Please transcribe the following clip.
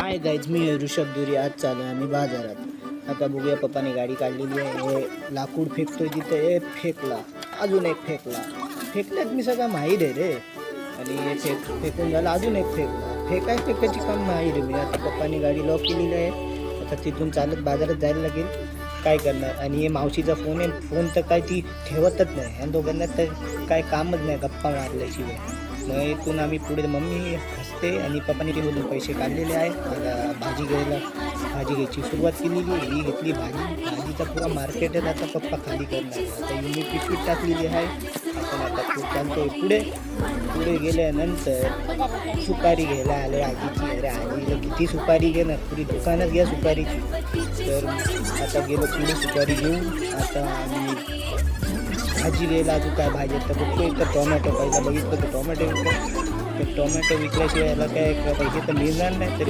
Hi guys, मी ऋषभ दुरी. आज चालू आहे आम्ही बाजारात. आता बघूया, पप्पाने गाडी काढलेली आहे. हे लाकूड फेकतोय तिथे. फेकला, अजून एक फेकल्यात मी सगळं माहीत आहे रे. आणि हे फेकून झालं, अजून एक फेकायची काम माहीत आहे मी. आता पप्पाने गाडी लॉक केलेली आहे. आता तिथून चालत बाजारात जायला लागेल. काय करणार. आणि हे मावशीचा फोन आहे. फोन तर काय ती ठेवतच नाही. ह्या दोघांना तर काय कामच नाही गप्पा मारल्याशिवाय. मग इथून आम्ही पुढे, मम्मी हसते आणि पप्पाने तिमधून पैसे काढलेले आहे. आता भाजी घ्यायची सुरुवात केलेली आहे. ही घेतली भाजीचा पुरा मार्केट आहे. आता पप्पा खाली करणार. आता युनी पिशवीत टाकलेली आहे. आपण आता चालतोय पुढे गेल्यानंतर सुपारी घ्यायला आले आजीची. अरे आजीला किती सुपारी घेणार, पुरी दुकानात घ्या सुपारीची. तर आता गेलो पुढे सुपारी घेऊन. आता आम्ही भाजी घ्यायला, अजून काय भाजी तर बघतोय. तर टोमॅटो पहिला बघितलं तर टोमॅटो विकल्याशिवाय याला काय पैसे तर मिळणार नाही. तरी